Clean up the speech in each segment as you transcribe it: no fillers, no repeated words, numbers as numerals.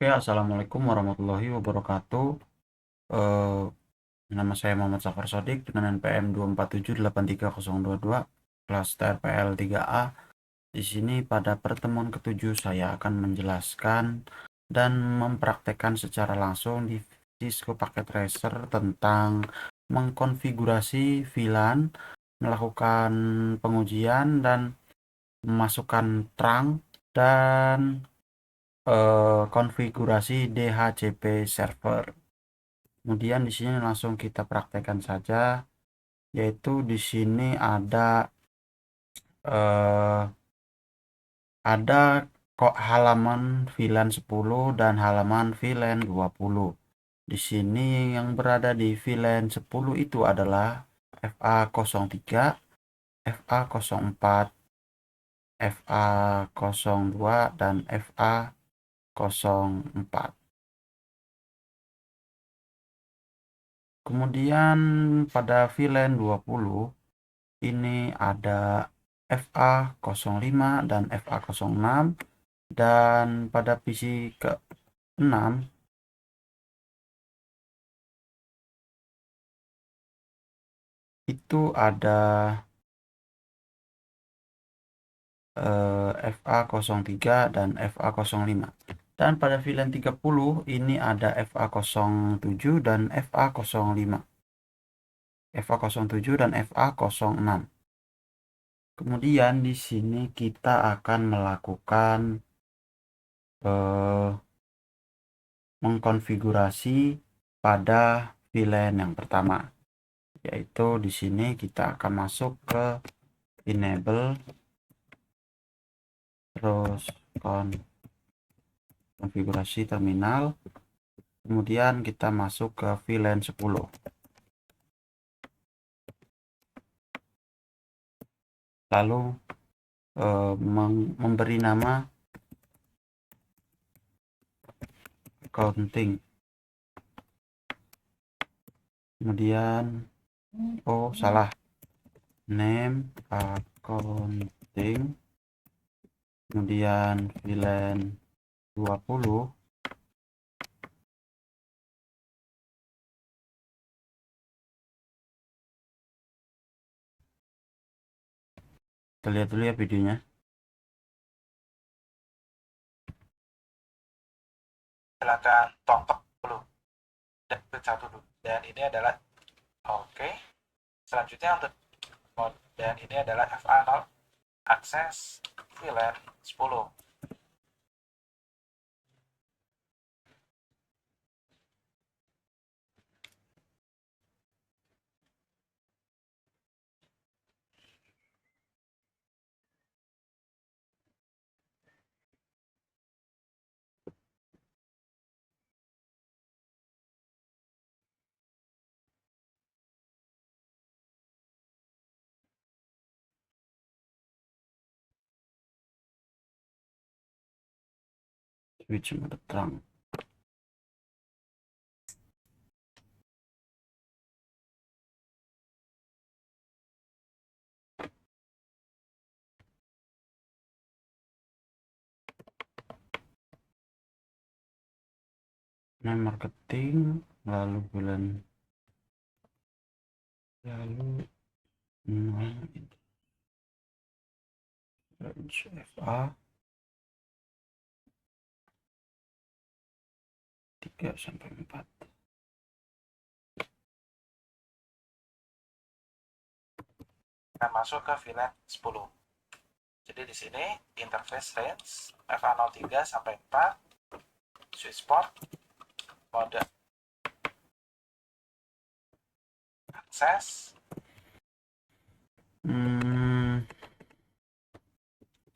Oke, Assalamualaikum warahmatullahi wabarakatuh. Eh, Nama saya Muhammad Safar Sodik dengan NPM 247830022 kelas TRPL 3A. Di sini pada pertemuan ketujuh saya akan menjelaskan dan mempraktekkan secara langsung di Cisco Packet Tracer tentang mengkonfigurasi VLAN, melakukan pengujian dan memasukkan trunk dan konfigurasi DHCP server. Kemudian di sini langsung kita praktekkan saja, yaitu di sini ada kok halaman VLAN 10 dan halaman VLAN 20. Di sini yang berada di VLAN 10 itu adalah FA03, FA04, FA02 dan FA04. Kemudian pada VLAN 20 ini ada FA05 dan FA06, dan pada PC ke-6 itu ada FA03 dan FA05, dan pada VLAN 30 ini ada FA07 dan FA05, FA07 dan FA06. Kemudian di sini kita akan melakukan mengkonfigurasi pada VLAN yang pertama, yaitu di sini kita akan masuk ke enable, terus konfigurasi terminal, kemudian kita masuk ke VLAN 10, lalu memberi nama accounting, kemudian salah, name accounting, kemudian VLAN 20, kita lihat dulu ya videonya. Silakan tonton dulu dan satu dulu, dan ini adalah oke. Selanjutnya untuk dan ini adalah FA0 akses VLAN 10. Switch mode terang. Nah, marketing, lalu bulan, lalu FA 3-4. Kita masuk ke VLAN 10. Jadi di sini interface range FA03 sampai 4, switch port, mode akses.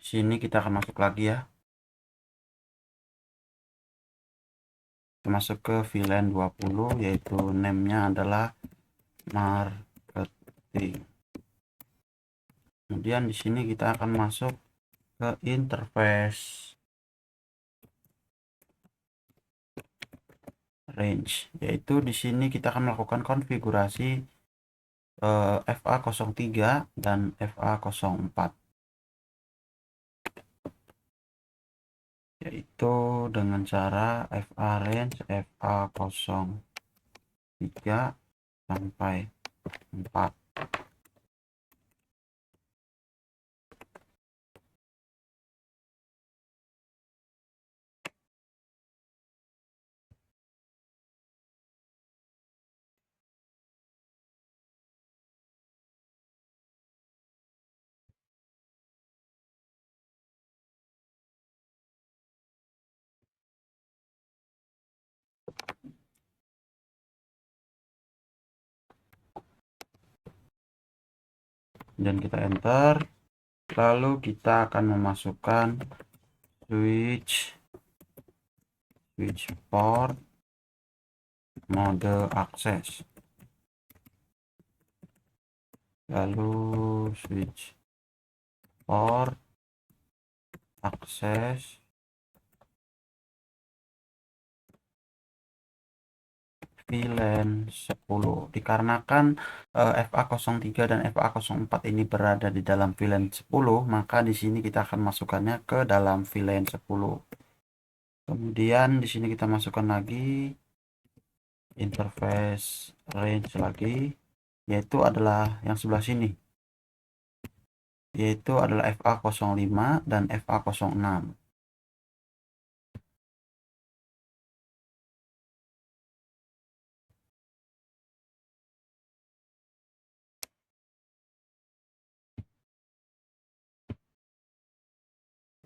Sini kita akan masuk lagi ya. Kita masuk ke VLAN 20, yaitu name-nya adalah marketing. Kemudian di sini kita akan masuk ke interface range, yaitu di sini kita akan melakukan konfigurasi FA03 dan FA04. yaitu dengan cara FA range FA03 sampai 4. Dan kita enter, lalu kita akan memasukkan switch port mode akses, lalu switch port akses VLAN 10. Dikarenakan FA03 dan FA04 ini berada di dalam VLAN 10, maka di sini kita akan masukkannya ke dalam VLAN 10. Kemudian di sini kita masukkan lagi interface range lagi, yaitu adalah yang sebelah sini, yaitu adalah FA05 dan FA06.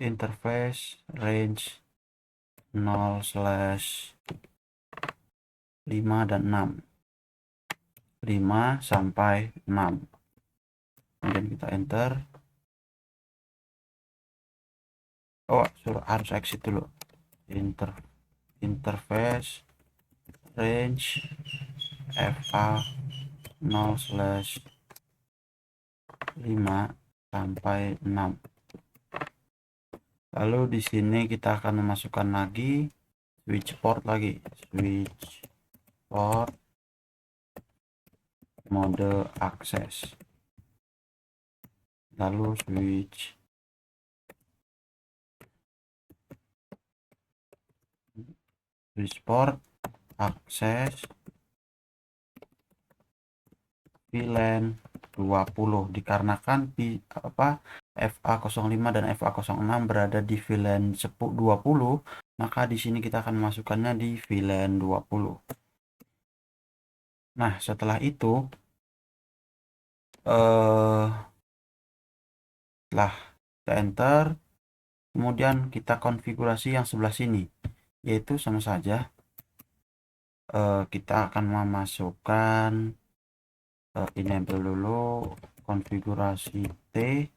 Interface range 0/5 dan 6, 5 sampai 6. Kemudian kita enter. Harus exit dulu. Interface range FA 0/5 sampai 6. Lalu di sini kita akan memasukkan lagi switch port mode akses, lalu switch port akses VLAN 20. Dikarenakan FA05 dan FA06 berada di VLAN 20, maka di sini kita akan memasukkannya di VLAN 20. Nah, setelah itu setelah kita enter, kemudian kita konfigurasi yang sebelah sini, yaitu sama saja kita akan memasukkan enable dulu konfigurasi T,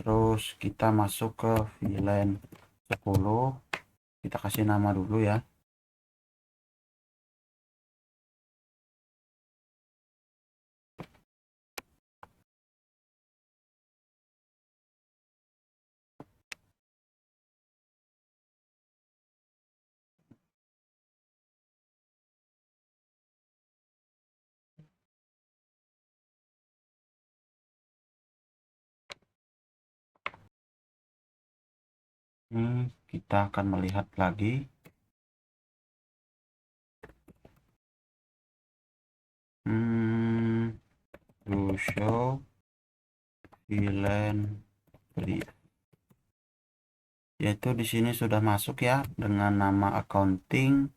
terus kita masuk ke VLAN 10, kita kasih nama dulu ya. Ini kita akan melihat lagi to show VLAN brief, yaitu di sini sudah masuk ya dengan nama accounting.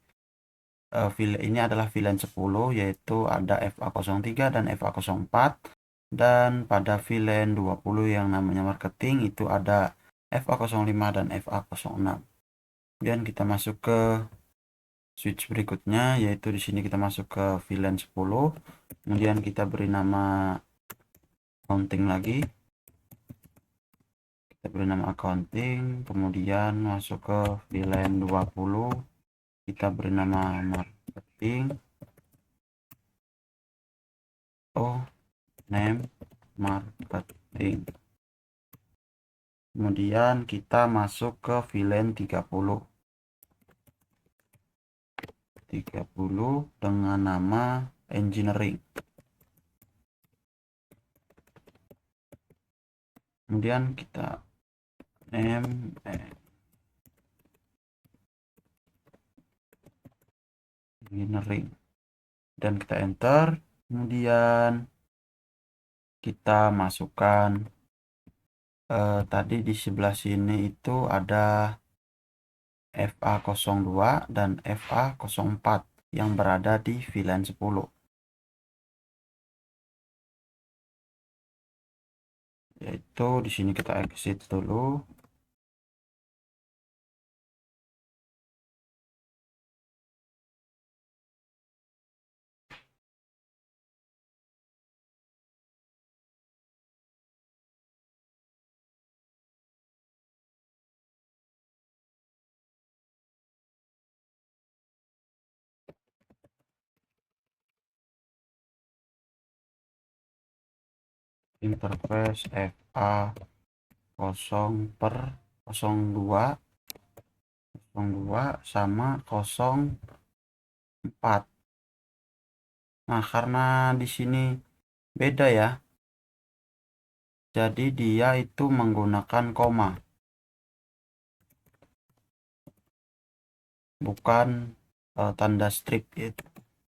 Ini adalah VLAN 10, yaitu ada FA03 dan FA04, dan pada VLAN 20 yang namanya marketing itu ada FA05 dan FA06. Kemudian kita masuk ke switch berikutnya, yaitu di sini kita masuk ke VLAN 10, kemudian kita beri nama accounting lagi, kita beri nama accounting, kemudian masuk ke VLAN 20, kita beri nama marketing, name marketing. Kemudian kita masuk ke VLAN 30 dengan nama engineering. Kemudian kita name engineering, dan kita enter. Kemudian kita masukkan tadi di sebelah sini itu ada FA02 dan FA04 yang berada di VLAN 10. Yaitu di sini kita exit dulu. Interface FA0/02 sama 04. Nah, karena di sini beda ya. Jadi dia itu menggunakan koma. Bukan tanda strip itu.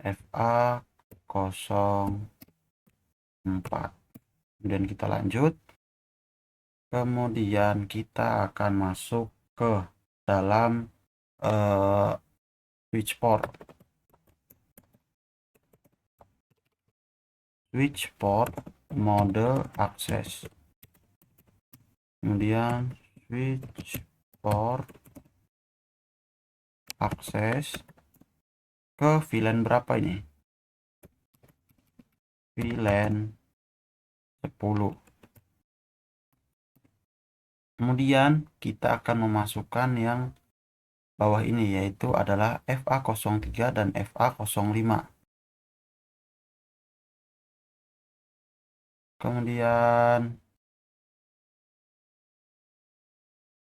FA04. Kemudian kita lanjut. Kemudian kita akan masuk ke dalam switch port. Switch port mode akses. Kemudian switch port akses ke VLAN berapa ini? VLAN 10. Kemudian kita akan memasukkan yang bawah ini, yaitu adalah FA03 dan FA05. Kemudian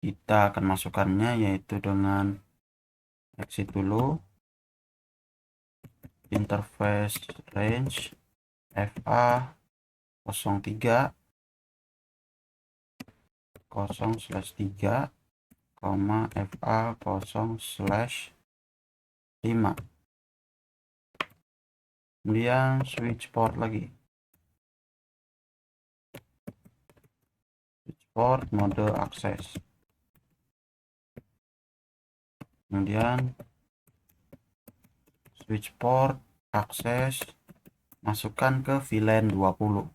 kita akan masukkannya yaitu dengan exit dulu, interface range FA03 0/3, FA0/5. Kemudian switch port lagi. Switch port mode akses. Kemudian switch port akses masukkan ke VLAN 20.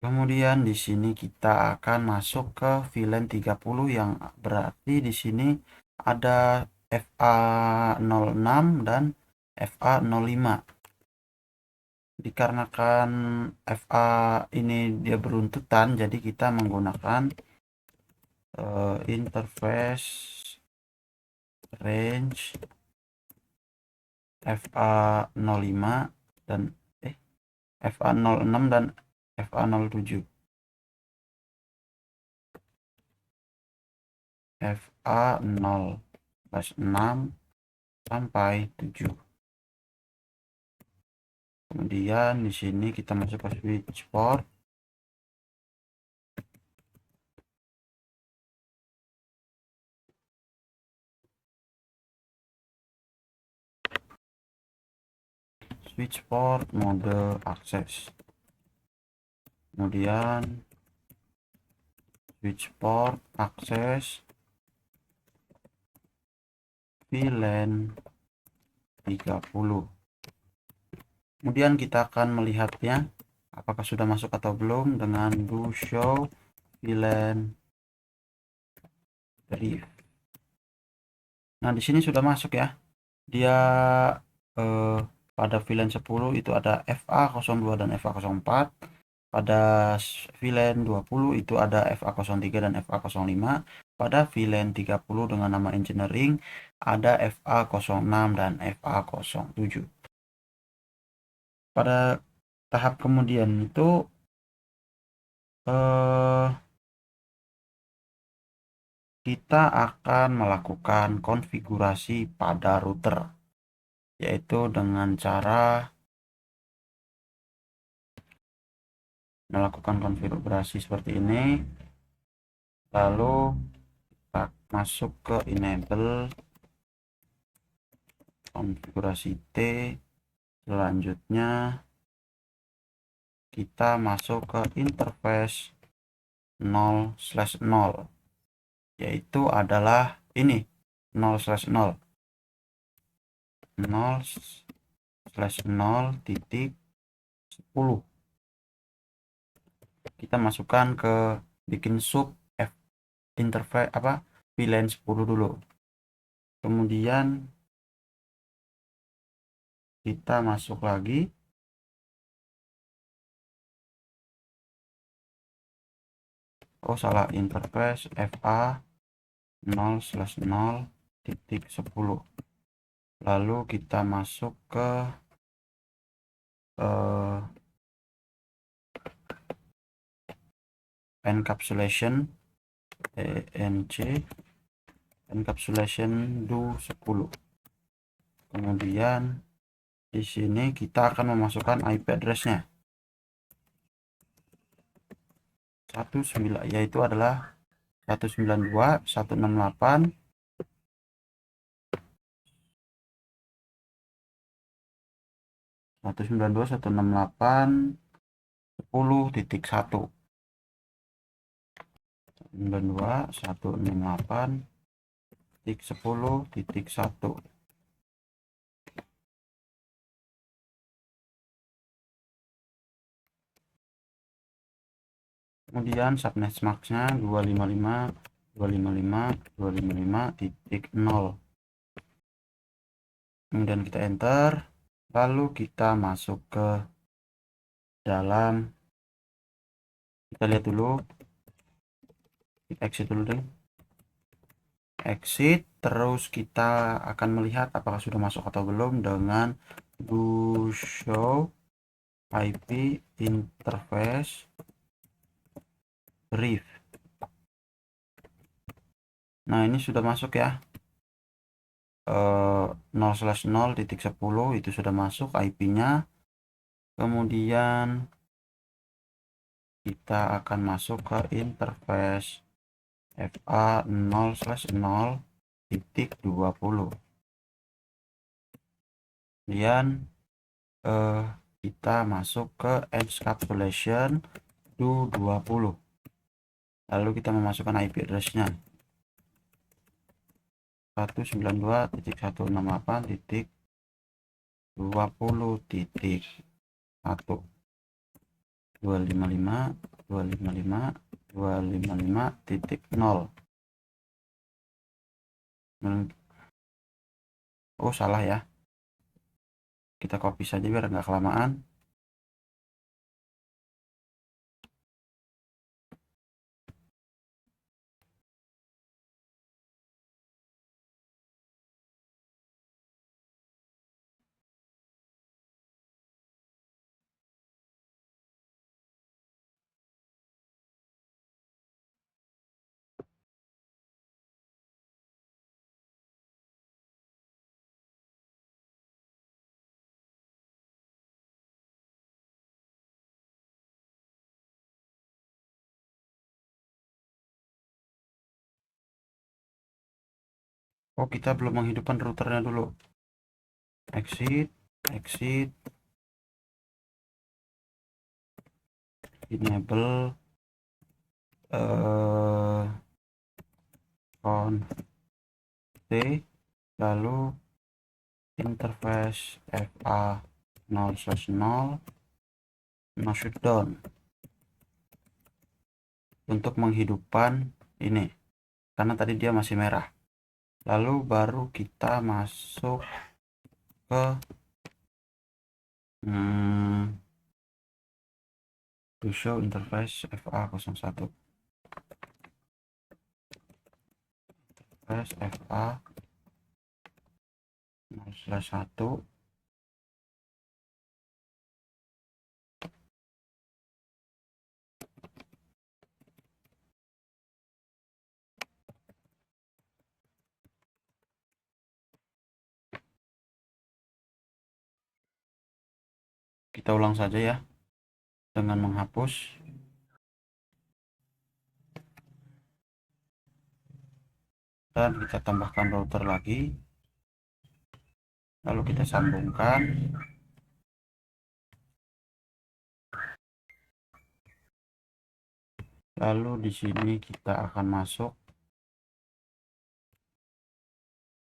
Kemudian di sini kita akan masuk ke VLAN 30 yang berarti di sini ada FA06 dan FA05. Dikarenakan FA ini dia beruntutan, jadi kita menggunakan interface range FA05 dan FA06 dan FA07. FA0/6 sampai 7. Kemudian di sini kita masuk ke switch port. Switch port mode akses. Kemudian switch port akses VLAN 30. Kemudian kita akan melihatnya apakah sudah masuk atau belum dengan do show VLAN brief. Nah, di sini sudah masuk ya. Dia pada VLAN 10 itu ada FA02 dan FA04. Pada VLAN 20 itu ada FA03 dan FA05. Pada VLAN 30 dengan nama engineering ada FA06 dan FA07. Pada tahap kemudian itu kita akan melakukan konfigurasi pada router, yaitu dengan cara melakukan konfigurasi seperti ini. Lalu kita masuk ke enable konfigurasi T. Selanjutnya kita masuk ke interface 0/0, yaitu adalah ini 0/0 0/0.10. Kita masukkan ke bikin sub interface VLAN 10 dulu. Kemudian kita masuk lagi salah, interface FA 0/0.10. lalu kita masuk ke encapsulation encapsulation do 10. Kemudian di sini kita akan memasukkan IP address-nya 19, yaitu adalah 192.168.10.1 192.168.10.1. Kemudian subnet max-nya 255.255.255.0. kemudian kita enter, lalu kita masuk ke dalam, kita lihat dulu, kita exit dulu deh, exit, terus kita akan melihat apakah sudah masuk atau belum dengan do show IP interface brief. Nah, ini sudah masuk ya, 0/0.10 itu sudah masuk IP-nya. Kemudian kita akan masuk ke interface FA 0/0.20. Kemudian kita masuk ke encapsulation do 20. lalu kita memasukkan IP address-nya 192.168.20.1 255.255.255.0. Salah ya, kita copy saja biar nggak kelamaan. Kita belum menghidupkan routernya dulu. Exit, enable lalu interface FA 0/0 no shutdown untuk menghidupkan ini, karena tadi dia masih merah. Lalu baru kita masuk ke to show interface FA 01. interface FA 0/1. Kita ulang saja ya dengan menghapus. Dan kita tambahkan router lagi. lalu kita sambungkan. Lalu di sini kita akan masuk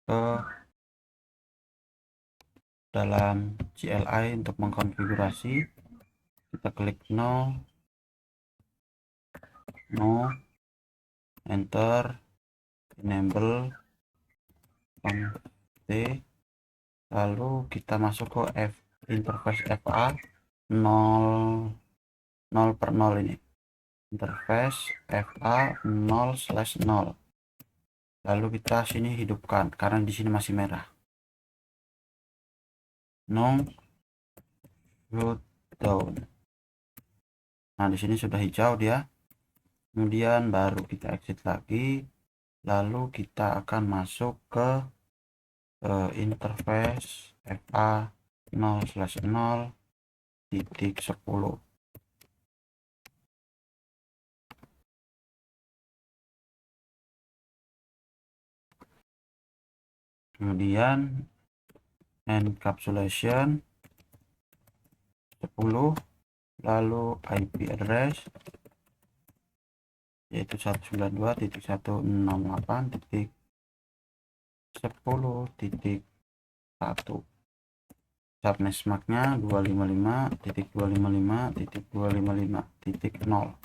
ke dalam CLI untuk mengkonfigurasi. Kita klik no, enter, enable, conft, lalu kita masuk ke interface FA 0 ini, interface FA 0/0. Lalu kita sini hidupkan karena di sini masih merah. No shutdown. Nah, di sini sudah hijau dia. Kemudian baru kita exit lagi. Lalu kita akan masuk ke interface FA 0/0.10. Kemudian encapsulation 10, lalu IP address yaitu 192.168.10.1. Subnet MAC-nya 255.255.255.0.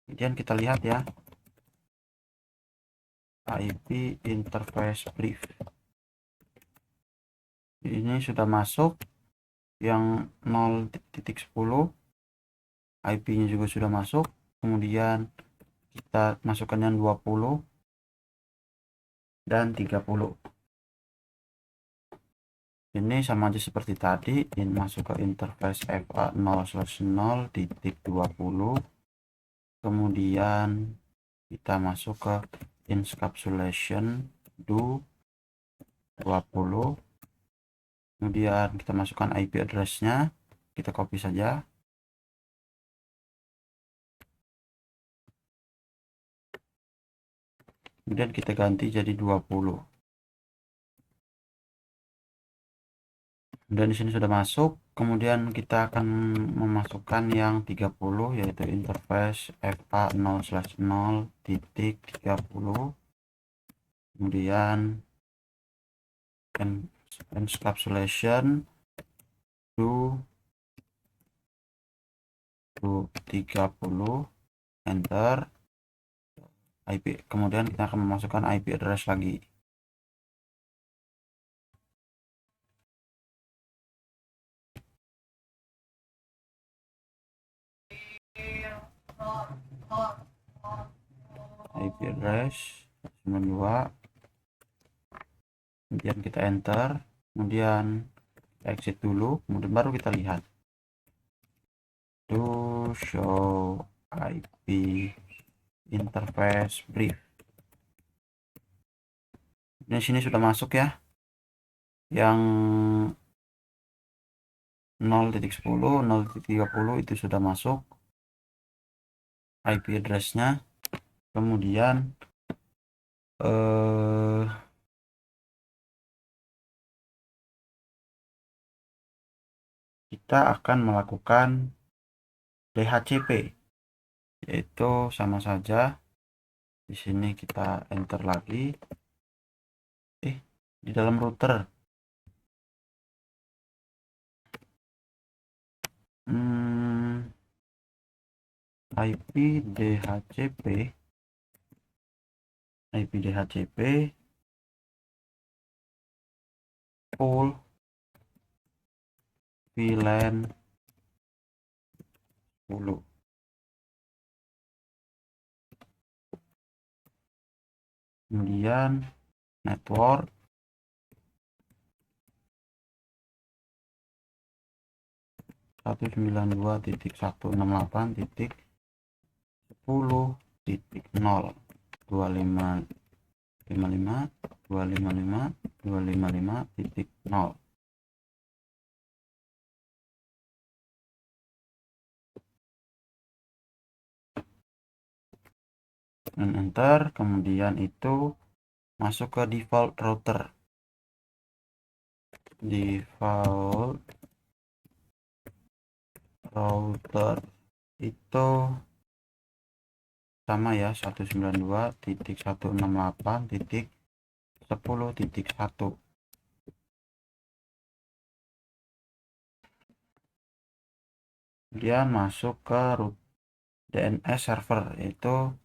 Kemudian kita lihat ya, IP interface brief ini sudah masuk yang 0.10, IP-nya juga sudah masuk. Kemudian kita masukkan yang 20 dan 30. Ini sama aja seperti tadi, ini masuk ke interface FA 0/0.20. Kemudian kita masuk ke encapsulation do 20. Kemudian kita masukkan IP address-nya, kita copy saja. Kemudian kita ganti jadi 20. Dan di sini sudah masuk. Kemudian kita akan memasukkan yang 30, yaitu interface FA 0/0.30. Kemudian encapsulation to 30, enter, IP. Kemudian kita akan memasukkan IP address lagi. IP address 92. Kemudian kita enter, kemudian exit dulu, kemudian baru kita lihat to show IP interface brief. Di sini sudah masuk ya, yang 0.10, 0.30 itu sudah masuk IP address-nya. Kemudian kita akan melakukan DHCP, yaitu sama saja. Di sini kita enter lagi. Di dalam router. IP DHCP full VLAN 10. Kemudian network 192.168.10.0 255.255.255.0. dan enter. Kemudian itu masuk ke default router. default router itu sama ya, 192.168.10.1. Kemudian masuk ke root DNS server, yaitu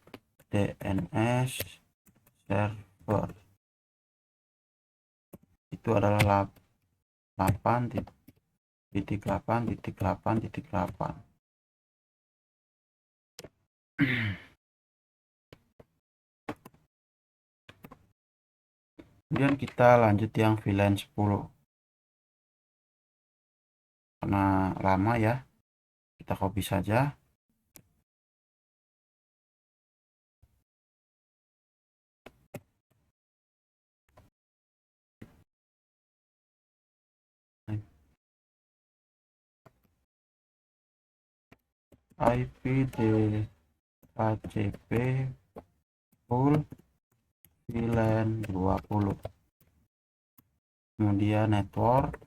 DNS server itu adalah 8.8.8.8. Kemudian kita lanjut yang VLAN 10. Karena lama ya, kita copy saja. IP DHCP full VLAN 20. Kemudian network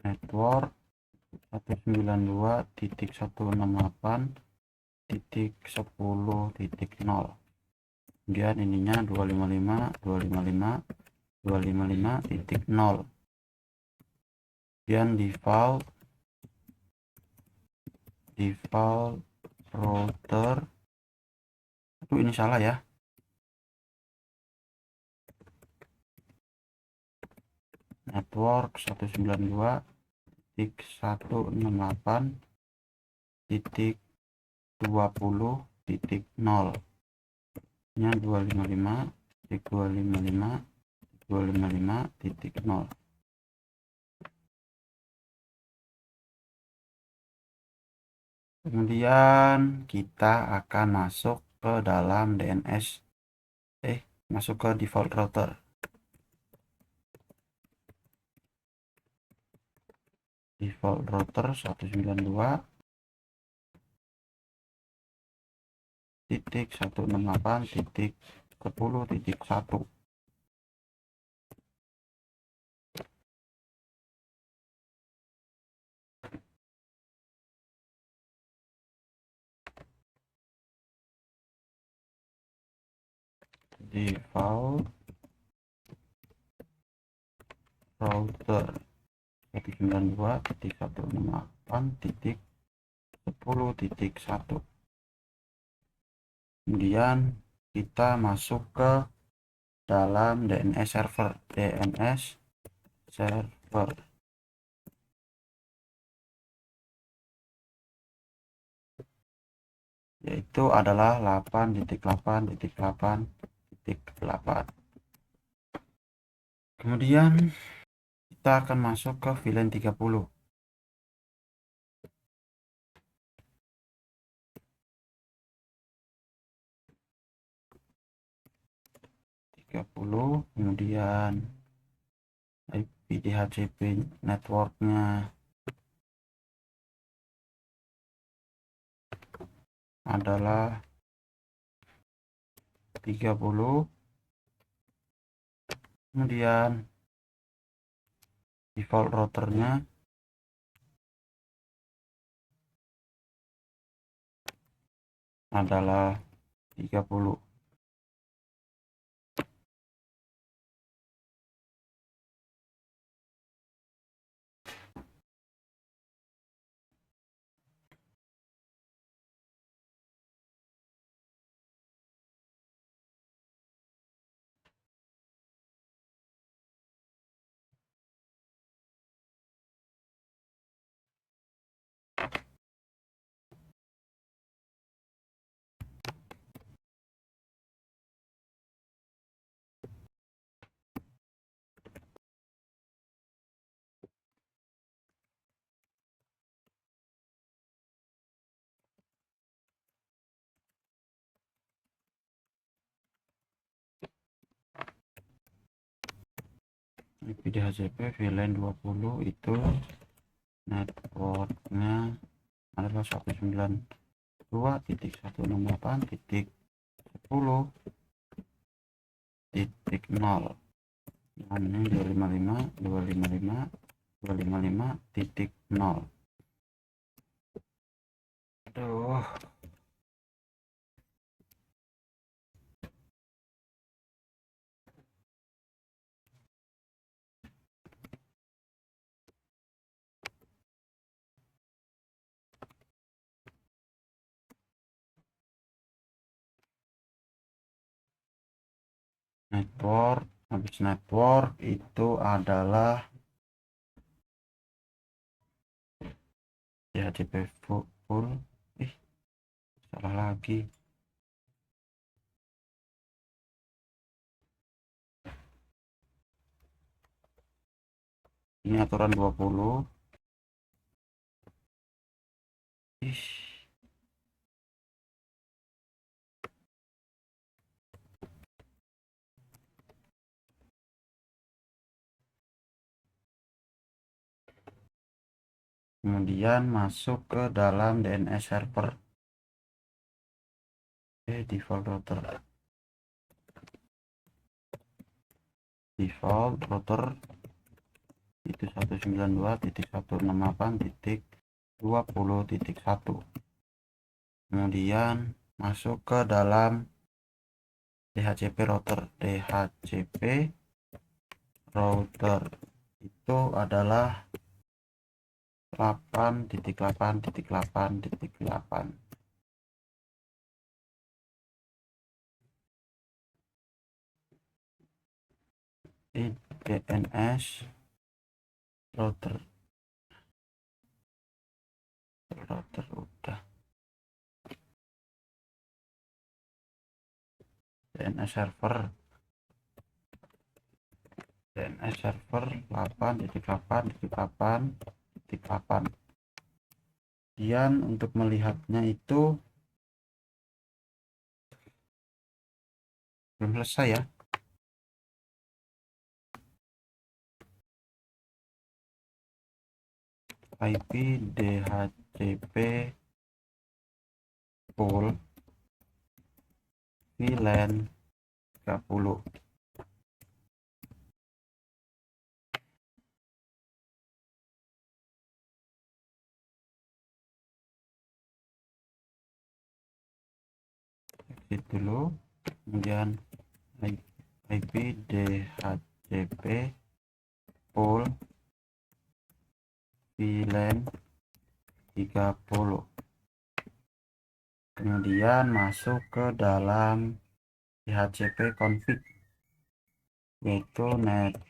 192.168.10.0. Kemudian ininya 255.255.255.0. Kemudian default router itu ini salah ya, network 192.168.20.0 nya 255.255.255.0. Kemudian kita akan masuk ke dalam DNS, masuk ke default router. Default router 192.168.10.1. Default router 192.168.10.1. Kemudian kita masuk ke dalam DNS server, yaitu adalah 8.8.8.8. Kemudian kita akan masuk ke VLAN 30. Kemudian IP DHCP networknya adalah 30. Kemudian default routernya adalah 30. IP DHCP VLAN 20 itu networknya adalah 192.168.10. titik 0. Nah, ini 255 titik 0. Aduh. Network, habis network itu adalah ya DHCP full. Salah lagi. Ini aturan 20. Kemudian masuk ke dalam DNS server. Default router itu 192.168.20.1. Kemudian masuk ke dalam DHCP router. DHCP router itu adalah 8.8.8.8. di DNS router udah. DNS server 8.8.8.8. Kemudian untuk melihatnya itu belum selesai ya. IP DHCP pool VLAN 30. Exit dulu. Kemudian IP DHCP pool VLAN 30. Kemudian masuk ke dalam DHCP config, yaitu network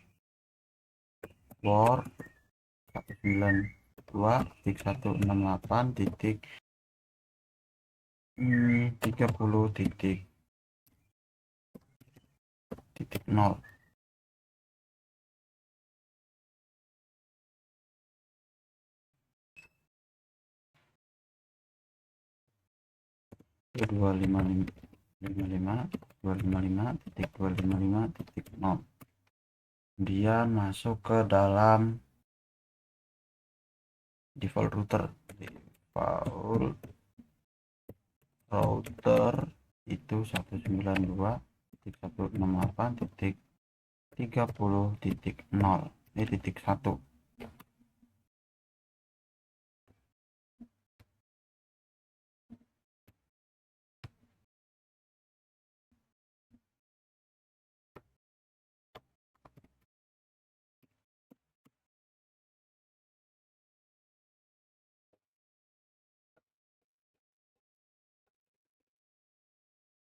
192.168.30.0. 255.255.255.0. Kemudian masuk ke dalam default router. Itu 192.168.30.1.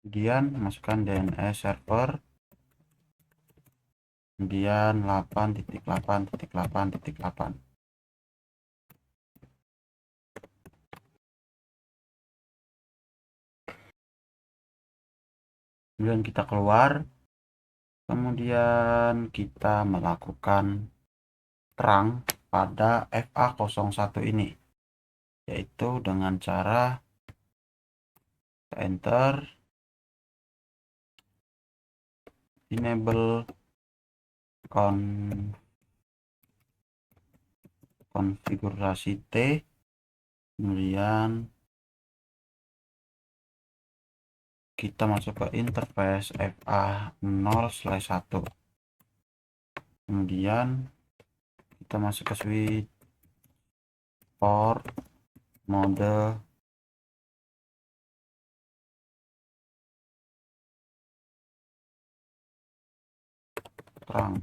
Kemudian masukkan DNS server, kemudian 8.8.8.8. Kemudian kita keluar, kemudian kita melakukan terang pada FA01 ini, yaitu dengan cara enter, enable konfigurasi T, kemudian kita masuk ke interface FA0/1. Kemudian kita masuk ke switch port mode terang.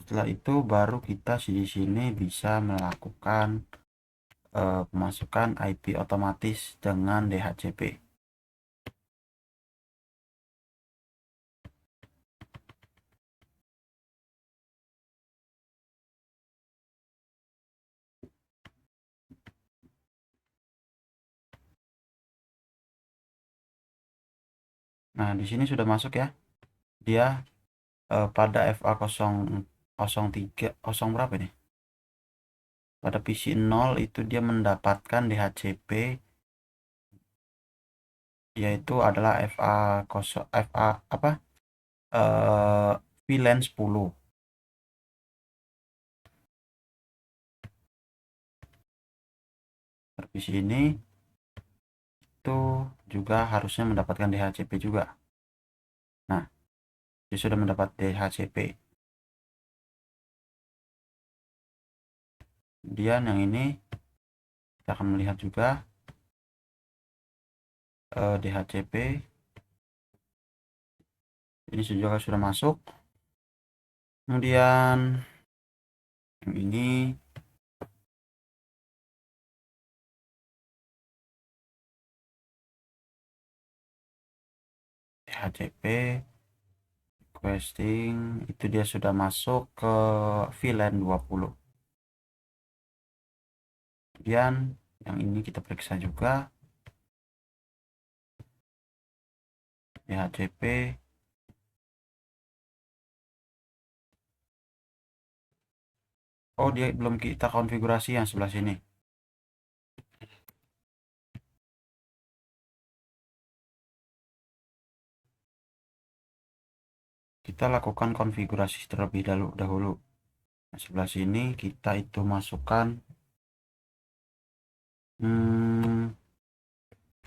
Setelah itu baru kita di sini bisa melakukan pemasukan IP otomatis dengan DHCP. Nah, di sini sudah masuk ya. Dia pada FA003 berapa ini? Pada PC 0 itu dia mendapatkan DHCP yaitu adalah FA apa? VLAN 10. PC ini itu juga harusnya mendapatkan DHCP juga. Nah, dia sudah mendapat DHCP. Kemudian yang ini kita akan melihat juga DHCP ini juga sudah masuk. Kemudian yang ini DHCP requesting itu dia sudah masuk ke VLAN 20. Kemudian yang ini kita periksa juga DHCP. Oh, dia belum kita konfigurasi yang sebelah sini. Kita lakukan konfigurasi terlebih dahulu. Nah, sebelah sini kita itu masukkan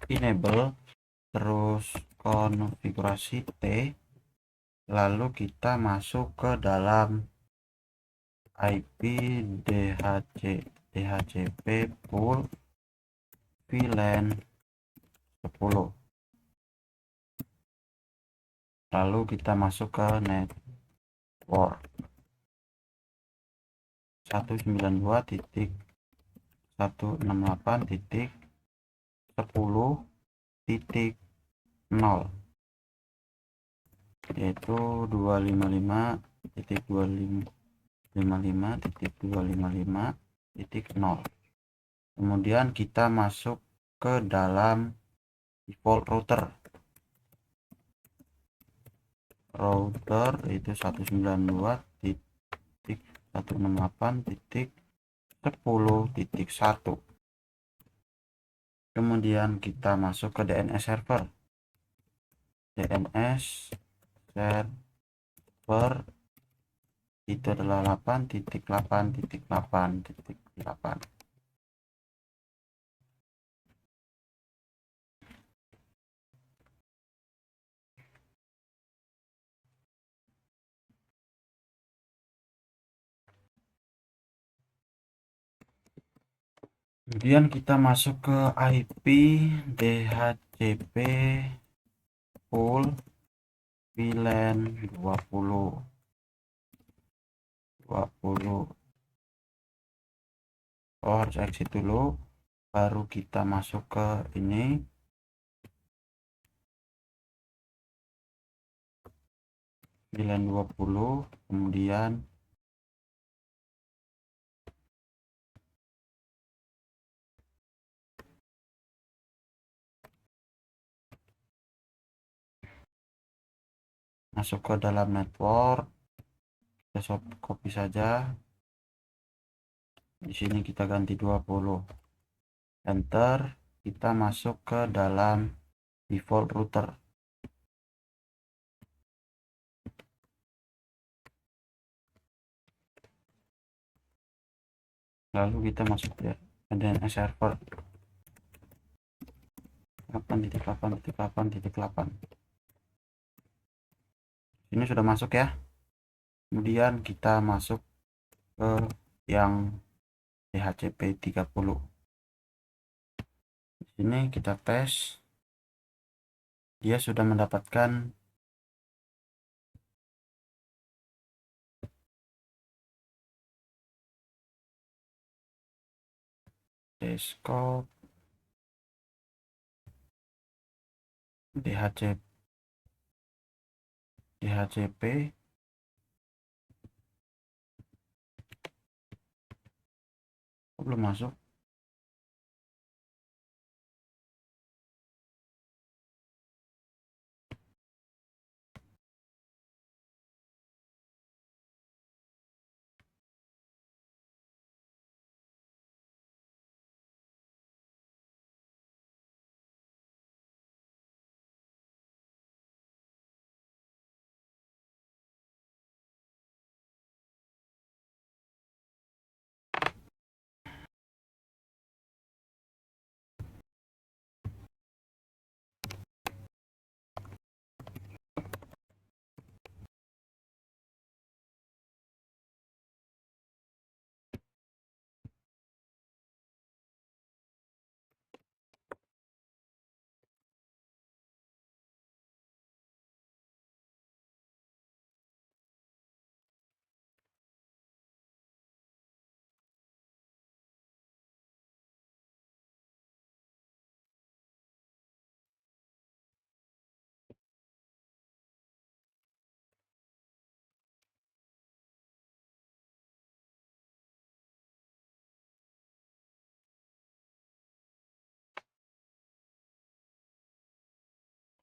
enable, terus konfigurasi T, lalu kita masuk ke dalam IP DHCP pool VLAN 10. Lalu kita masuk ke network 192.168.10.0 yaitu 255.255.255.0. Kemudian kita masuk ke dalam default router itu 192.168.10.1. Kemudian kita masuk ke DNS server. DNS server itu adalah 8.8.8.8. Kemudian kita masuk ke IP DHCP pool VLAN 20. Oh, harus exit dulu, baru kita masuk ke ini VLAN 20. Kemudian masuk ke dalam network, kita copy saja. Di sini kita ganti 20, enter. Kita masuk ke dalam default router. Lalu kita masuk ya DNS server 8.8.8.8. Ini sudah masuk ya. Kemudian kita masuk ke yang DHCP 30. Di sini kita tes. Dia sudah mendapatkan desktop DHCP belum masuk.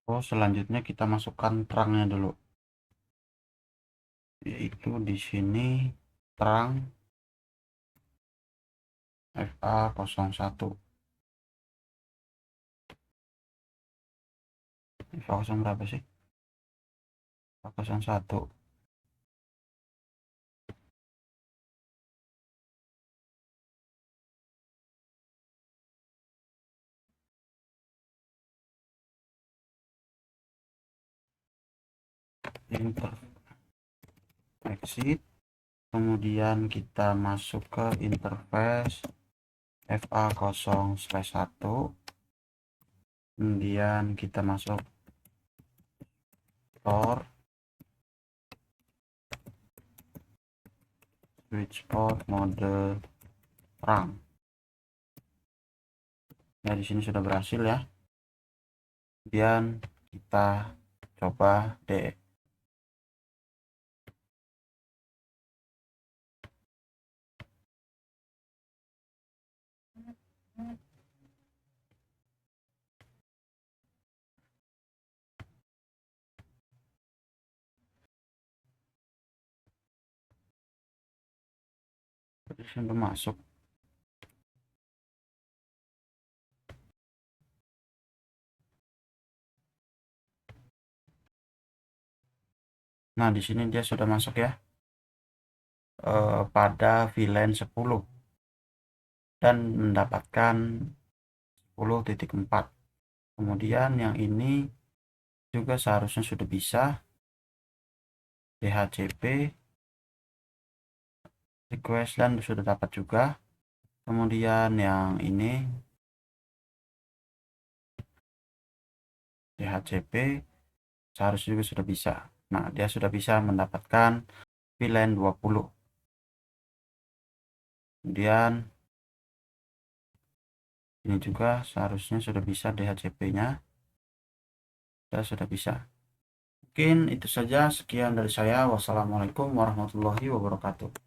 Selanjutnya kita masukkan terangnya dulu, yaitu di sini terang FA01. FA0 berapa sih? FA01. Enter exit. Kemudian kita masuk ke interface FA0/1. Kemudian kita masuk store switch port mode terang. Ya, di sini sudah berhasil ya. Kemudian kita coba deh. Sudah masuk. Nah, di sini dia sudah masuk ya, pada VLAN 10 dan mendapatkan 10.4. Kemudian yang ini juga seharusnya sudah bisa DHCP request dan sudah dapat juga. Kemudian yang ini DHCP seharusnya juga sudah bisa. Nah, dia sudah bisa mendapatkan VLAN 20. Kemudian ini juga seharusnya sudah bisa DHCP-nya. Sudah bisa. Mungkin itu saja, sekian dari saya. Wassalamualaikum warahmatullahi wabarakatuh.